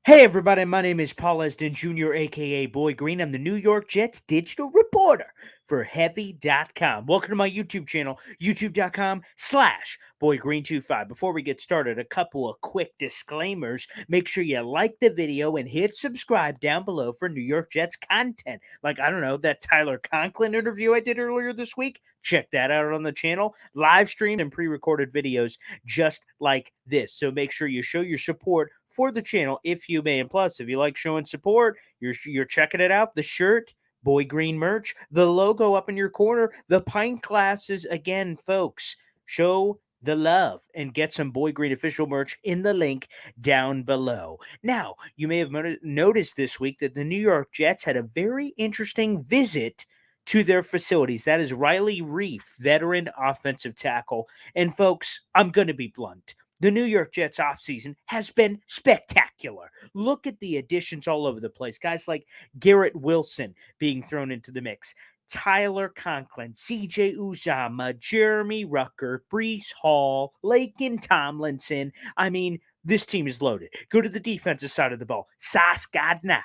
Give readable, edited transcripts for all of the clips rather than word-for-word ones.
Hey everybody, my name is Paul Esden Jr., aka Boy Green. I'm the New York Jets digital reporter for Heavy.com. Welcome to my YouTube channel, youtube.com/BoyGreen25. Before we get started, a couple of quick disclaimers. Make sure you like the video and hit subscribe down below for New York Jets content. Like, I don't know, that Tyler Conklin interview I did earlier this week. Check that out on the channel. Live streams and pre-recorded videos just like this. So make sure you show your support for the channel if you may. And plus, if you like showing support, you're checking it out. The shirt, Boy Green merch, the logo up in your corner, the pint glasses. Again, folks, show the love and get some Boy Green official merch in the link down below. Now, you may have noticed this week that the New York Jets had a very interesting visit to their facilities. That is Riley Reiff, veteran offensive tackle. And folks, I'm going to be blunt. The New York Jets offseason has been spectacular. Look at the additions all over the place. Guys like Garrett Wilson being thrown into the mix. Tyler Conklin, CJ Uzama, Jeremy Rucker, Breece Hall, Laken Tomlinson. I mean, this team is loaded. Go to the defensive side of the ball. Sauce Gardner,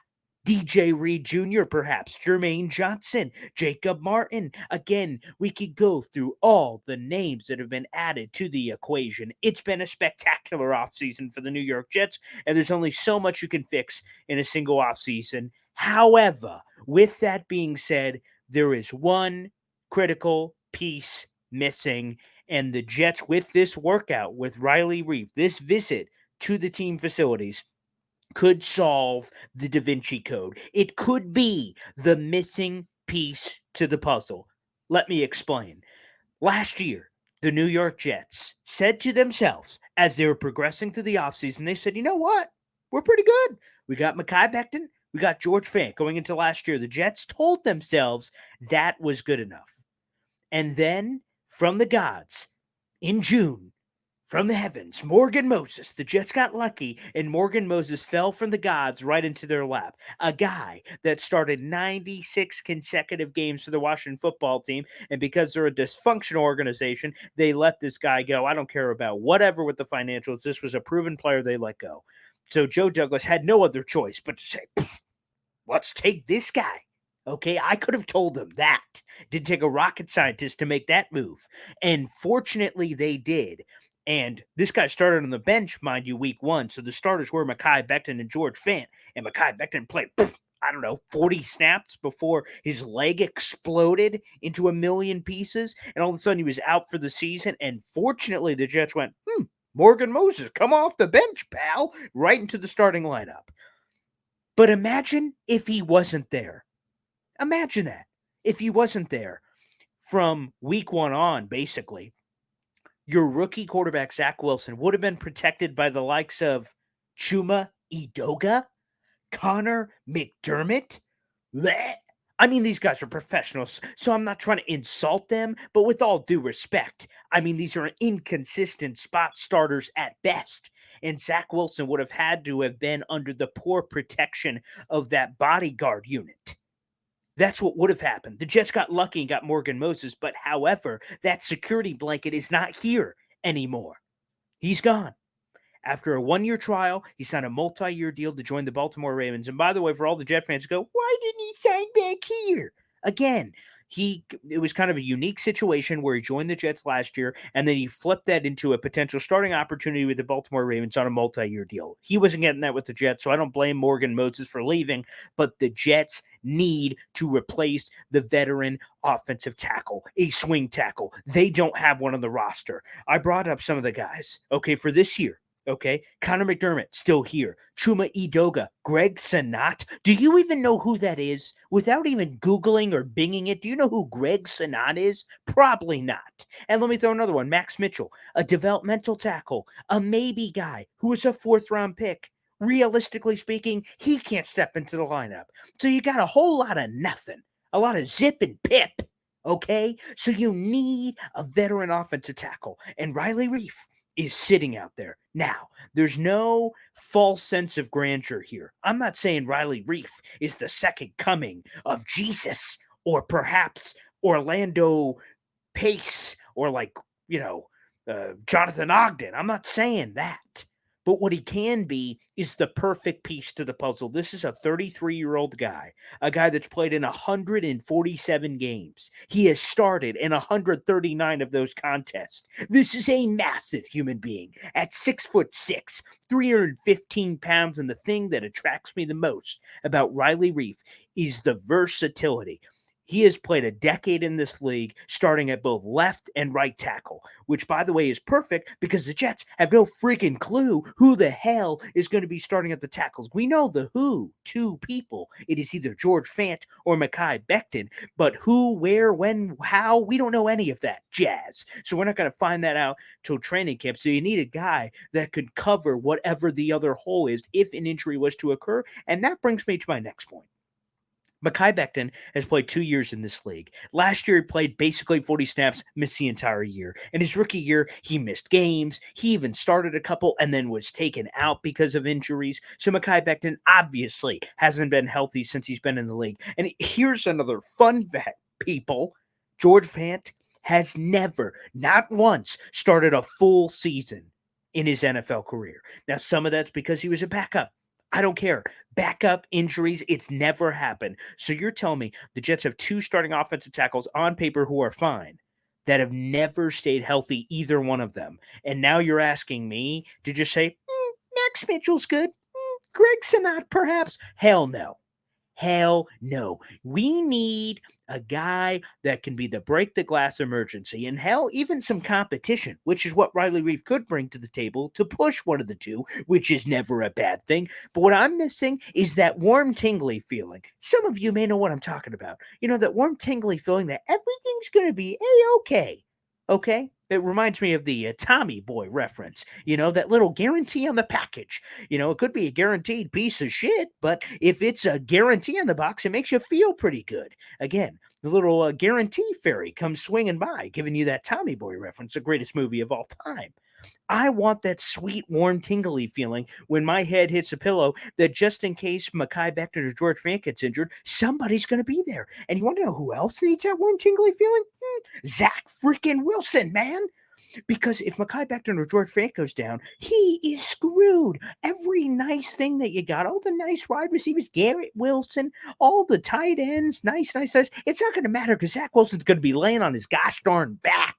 DJ Reed Jr., perhaps, Jermaine Johnson, Jacob Martin. Again, we could go through all the names that have been added to the equation. It's been a spectacular offseason for the New York Jets, and there's only so much you can fix in a single offseason. However, with that being said, there is one critical piece missing, and the Jets, with this workout with Riley Reiff, this visit to the team facilities, could solve the Da Vinci Code. It could be the missing piece to the puzzle. Let me explain. Last year, the New York Jets said to themselves as they were progressing through the offseason, they said, you know what? We're pretty good. We got Mckay Beckton. We got George Fant. Going into last year, the Jets told themselves that was good enough. And then, from the gods, in June, from the heavens, Morgan Moses. The Jets got lucky, and Morgan Moses fell from the gods right into their lap. A guy that started 96 consecutive games for the Washington football team, and because they're a dysfunctional organization, they let this guy go. I don't care about whatever with the financials. This was a proven player they let go. So Joe Douglas had no other choice but to say, let's take this guy. Okay, I could have told them that. Didn't take a rocket scientist to make that move. And fortunately, they did. And this guy started on the bench, mind you, week one. So the starters were Mckay Beckton and George Fant. And Mckay Beckton played, 40 snaps before his leg exploded into a million pieces. And all of a sudden he was out for the season. And fortunately, the Jets went, Morgan Moses, come off the bench, pal, right into the starting lineup. But imagine if he wasn't there. Imagine that. If he wasn't there from week one on, basically, your rookie quarterback, Zach Wilson, would have been protected by the likes of Chuma Edoga, Connor McDermott. Bleh. I mean, these guys are professionals, so I'm not trying to insult them, but with all due respect, I mean, these are inconsistent spot starters at best. And Zach Wilson would have had to have been under the poor protection of that bodyguard unit. That's what would have happened. The Jets got lucky and got Morgan Moses, but however, that security blanket is not here anymore. He's gone. After a one-year trial, he signed a multi-year deal to join the Baltimore Ravens. And by the way, for all the Jet fans who go, why didn't he sign back here? Again, it was kind of a unique situation where he joined the Jets last year, and then he flipped that into a potential starting opportunity with the Baltimore Ravens on a multi-year deal. He wasn't getting that with the Jets, so I don't blame Morgan Moses for leaving, but the Jets need to replace the veteran offensive tackle, a swing tackle. They don't have one on the roster. I brought up some of the guys, okay, for this year. Okay, Connor McDermott, still here. Chuma Edoga, Greg Senat. Do you even know who that is? Without even Googling or Binging it, do you know who Greg Senat is? Probably not. And let me throw another one. Max Mitchell, a developmental tackle, a maybe guy who was a fourth-round pick. Realistically speaking, he can't step into the lineup. So you got a whole lot of nothing, a lot of zip and pip. Okay, so you need a veteran offensive tackle. And Riley Reiff is sitting out there. Now, there's no false sense of grandeur here. I'm not saying Riley Reiff is the second coming of Jesus or perhaps Orlando Pace or Jonathan Ogden. I'm not saying that. But what he can be is the perfect piece to the puzzle. This is a 33-year-old guy, a guy that's played in 147 games. He has started in 139 of those contests. This is a massive human being at 6'6", 315 pounds. And the thing that attracts me the most about Riley Reiff is the versatility. He has played a decade in this league, starting at both left and right tackle, which, by the way, is perfect because the Jets have no freaking clue who the hell is going to be starting at the tackles. We know the who, two people. It is either George Fant or Mckay Beckton, but who, where, when, how, we don't know any of that jazz. So we're not going to find that out till training camp. So you need a guy that could cover whatever the other hole is if an injury was to occur. And that brings me to my next point. Mckay Beckton has played 2 years in this league. Last year, he played basically 40 snaps, missed the entire year. In his rookie year, he missed games. He even started a couple and then was taken out because of injuries. So Mckay Beckton obviously hasn't been healthy since he's been in the league. And here's another fun fact, people. George Fant has never, not once, started a full season in his NFL career. Now, some of that's because he was a backup. I don't care. Backup injuries, it's never happened. So you're telling me the Jets have two starting offensive tackles on paper who are fine that have never stayed healthy, either one of them. And now you're asking me to just say, Max Mitchell's good. Greg Senat, perhaps. Hell no. Hell no. We need a guy that can be the break the glass emergency, and hell, even some competition, which is what Riley Reiff could bring to the table to push one of the two, which is never a bad thing. But what I'm missing is that warm, tingly feeling. Some of you may know what I'm talking about. You know, that warm, tingly feeling that everything's going to be A-okay. Okay? It reminds me of the Tommy Boy reference, you know, that little guarantee on the package. You know, it could be a guaranteed piece of shit, but if it's a guarantee on the box, it makes you feel pretty good. Again, the little guarantee fairy comes swinging by, giving you that Tommy Boy reference, the greatest movie of all time. I want that sweet, warm, tingly feeling when my head hits a pillow that just in case Mckay Beckton or George Fant gets injured, somebody's going to be there. And you want to know who else needs that warm, tingly feeling? Zach freaking Wilson, man. Because if Mckay Beckton or George Fant goes down, he is screwed. Every nice thing that you got, all the nice wide receivers, Garrett Wilson, all the tight ends, nice. It's not going to matter because Zach Wilson's going to be laying on his gosh darn back.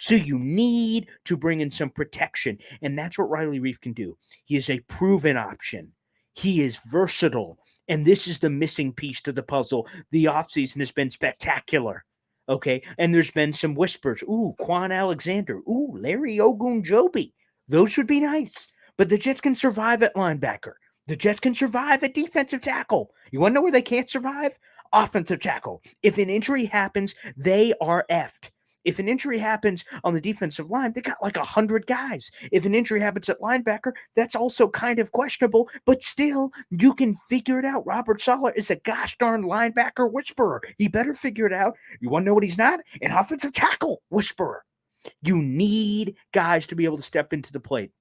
So you need to bring in some protection, and that's what Riley Reiff can do. He is a proven option. He is versatile, and this is the missing piece to the puzzle. The offseason has been spectacular. Okay, and there's been some whispers. Ooh, Quan Alexander. Ooh, Larry Ogunjobi. Those would be nice. But the Jets can survive at linebacker. The Jets can survive at defensive tackle. You want to know where they can't survive? Offensive tackle. If an injury happens, they are effed. If an injury happens on the defensive line, they got like 100 guys. If an injury happens at linebacker, that's also kind of questionable, but still, you can figure it out. Robert Saleh is a gosh darn linebacker whisperer. He better figure it out. You want to know what he's not? An offensive tackle whisperer. You need guys to be able to step into the plate.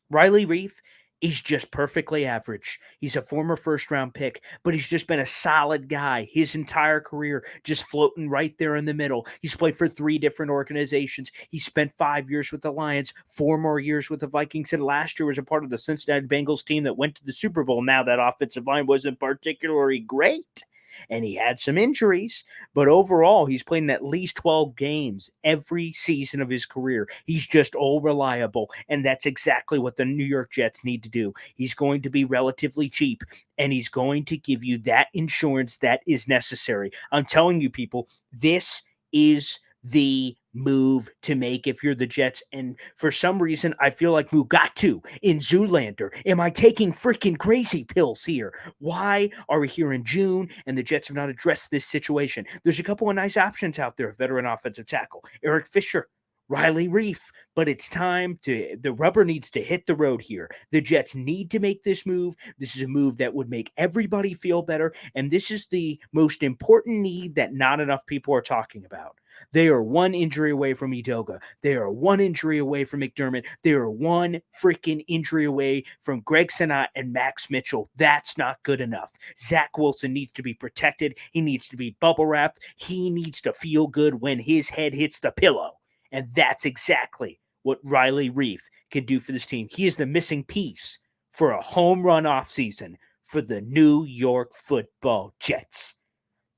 Riley Reiff is just perfectly average. He's a former first-round pick, but he's just been a solid guy his entire career, just floating right there in the middle. He's played for 3 different organizations. He spent 5 years with the Lions, 4 more years with the Vikings, and last year was a part of the Cincinnati Bengals team that went to the Super Bowl. Now that offensive line wasn't particularly great, and he had some injuries, but overall, he's played in at least 12 games every season of his career. He's just all reliable, and that's exactly what the New York Jets need to do. He's going to be relatively cheap, and he's going to give you that insurance that is necessary. I'm telling you, people, this is the move to make if you're the Jets. And for some reason, I feel like Mugatu in Zoolander. Am I taking freaking crazy pills here? Why are we here in June and the Jets have not addressed this situation? There's a couple of nice options out there. Veteran offensive tackle, Eric Fisher, Riley Reiff, but it's time to, the rubber needs to hit the road here. The Jets need to make this move. This is a move that would make everybody feel better, and this is the most important need that not enough people are talking about. They are one injury away from Edoga. They are one injury away from McDermott. They are one freaking injury away from Greg Senat and Max Mitchell. That's not good enough. Zach Wilson needs to be protected. He needs to be bubble wrapped. He needs to feel good when his head hits the pillow. And that's exactly what Riley Reiff can do for this team. He is the missing piece for a home run offseason for the New York Football Jets.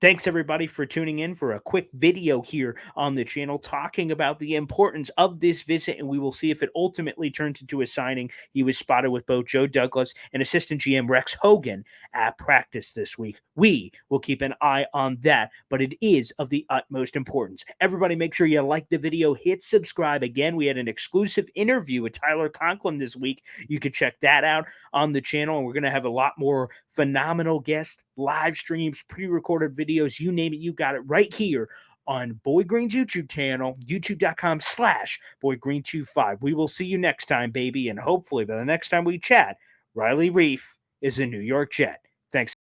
Thanks, everybody, for tuning in for a quick video here on the channel talking about the importance of this visit, and we will see if it ultimately turns into a signing. He was spotted with both Joe Douglas and assistant GM Rex Hogan at practice this week. We will keep an eye on that, but it is of the utmost importance. Everybody, make sure you like the video, hit subscribe. Again, we had an exclusive interview with Tyler Conklin this week. You can check that out on the channel, and we're going to have a lot more phenomenal guests, live streams, pre-recorded videos, you name it, you got it right here on Boy Green's YouTube channel, youtube.com/BoyGreen25. We will see you next time, baby, and hopefully by the next time we chat, Riley Reiff is a New York Jet. Thanks.